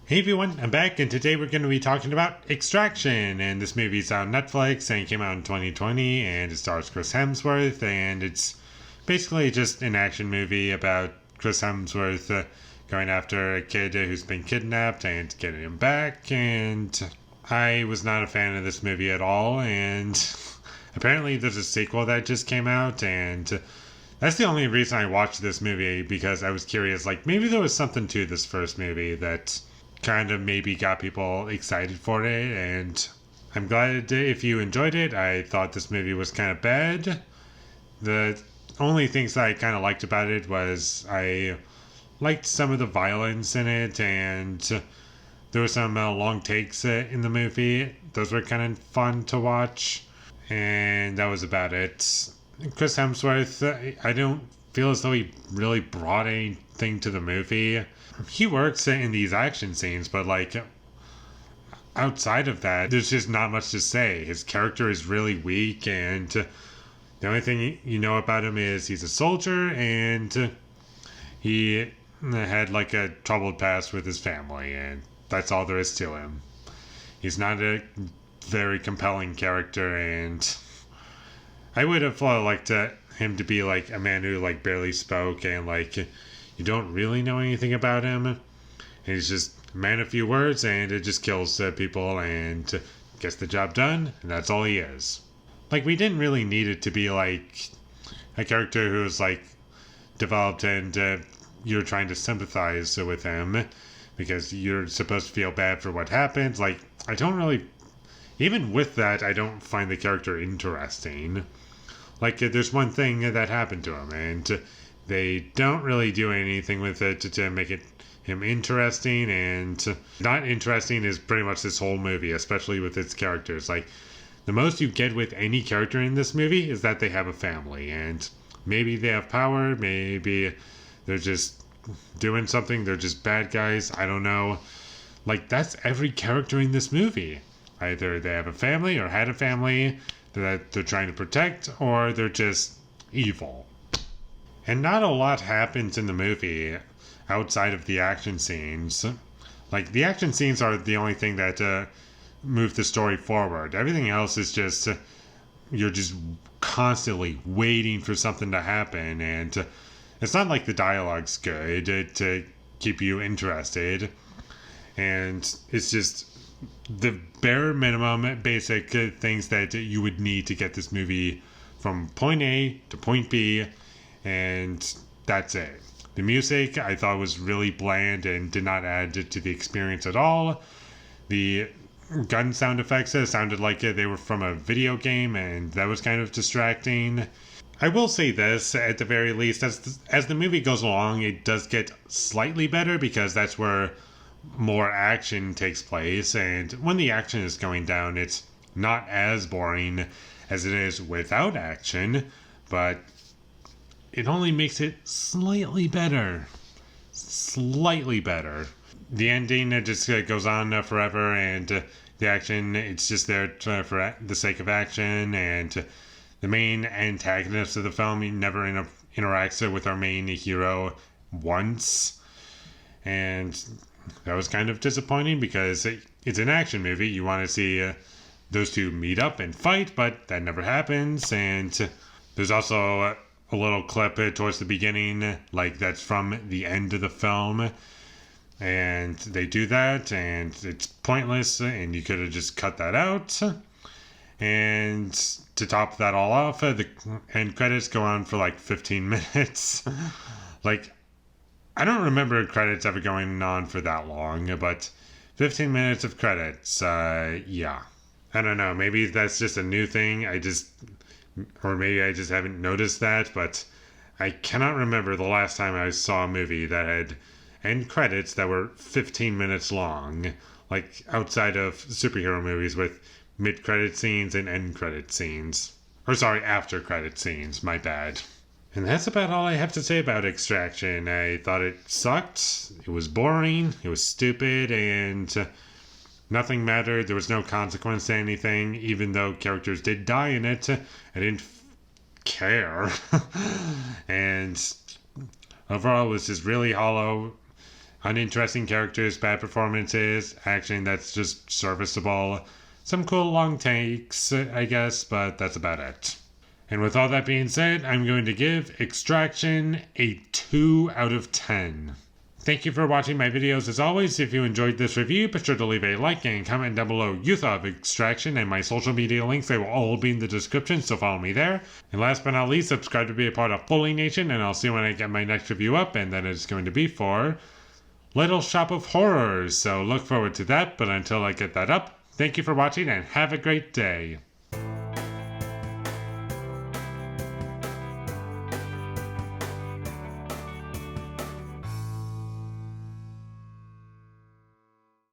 Hey everyone, I'm back, and today we're going to be talking about Extraction. And this movie's on Netflix and came out in 2020, and it stars Chris Hemsworth, and it's basically just an action movie about Chris Hemsworth going after a kid who's been kidnapped and getting him back. And I was not a fan of this movie at all, and apparently there's a sequel that just came out, and that's the only reason I watched this movie, because I was curious, like, maybe there was something to this first movie that kind of maybe got people excited for it, and I'm glad if you enjoyed it. I thought this movie was kind of bad. The only things that I kind of liked about it was I liked some of the violence in it, and there were some long takes in the movie. Those were kind of fun to watch, and that was about it. Chris Hemsworth, I don't feel as though he really brought anything to the movie. He works in these action scenes, but like outside of that, there's just not much to say. His character is really weak, and the only thing you know about him is he's a soldier, and he had like a troubled past with his family, and that's all there is to him. He's not a very compelling character, and I would have liked him to be like a man who like barely spoke, and like you don't really know anything about him. And he's just a man of few words, and it just kills people and gets the job done, and that's all he is. Like, we didn't really need it to be like a character who's like developed and you're trying to sympathize with him because you're supposed to feel bad for what happens. Like, I don't really, even with that, I don't find the character interesting. Like, there's one thing that happened to him, and they don't really do anything with it to make him interesting, and not interesting is pretty much this whole movie, especially with its characters. Like, the most you get with any character in this movie is that they have a family, and maybe they have power, maybe they're just doing something, they're just bad guys, I don't know. Like, that's every character in this movie. Either they have a family or had a family that they're trying to protect, or they're just evil. And not a lot happens in the movie outside of the action scenes. Like, the action scenes are the only thing that move the story forward. Everything else is just, you're just constantly waiting for something to happen. And it's not like the dialogue's good to keep you interested. And it's just the bare minimum basic things that you would need to get this movie from point A to point B, and that's it. The music I thought was really bland and did not add to the experience at all. The gun sound effects sounded like they were from a video game, and that was kind of distracting. I will say this, at the very least, as the movie goes along, it does get slightly better, because that's where more action takes place, and when the action is going down, it's not as boring as it is without action, but it only makes it slightly better. Slightly better. The ending just goes on forever, and the action, it's just there for the sake of action, and the main antagonist of the film never interacts with our main hero once, and that was kind of disappointing, because it's an action movie. You want to see those two meet up and fight, but that never happens. And there's also a little clip towards the beginning, like that's from the end of the film, and they do that, and it's pointless, and you could have just cut that out. And to top that all off, the end credits go on for like 15 minutes. Like, I don't remember credits ever going on for that long, but 15 minutes of credits, yeah. I don't know, maybe that's just a new thing, or maybe I just haven't noticed that, but I cannot remember the last time I saw a movie that had end credits that were 15 minutes long, like outside of superhero movies with mid-credit scenes and end-credit scenes. Or sorry, after-credit scenes, my bad. And that's about all I have to say about Extraction. I thought it sucked, it was boring, it was stupid, and nothing mattered. There was no consequence to anything, even though characters did die in it. I didn't care. And overall, it was just really hollow. Uninteresting characters, bad performances, action that's just serviceable. Some cool long takes, I guess, but that's about it. And with all that being said, I'm going to give Extraction a 2 out of 10. Thank you for watching my videos as always. If you enjoyed this review, be sure to leave a like and comment down below you thought of Extraction, and my social media links, they will all be in the description, so follow me there. And last but not least, subscribe to be a part of Foley Nation, and I'll see you when I get my next review up, and that is going to be for Little Shop of Horrors. So look forward to that, but until I get that up, thank you for watching and have a great day.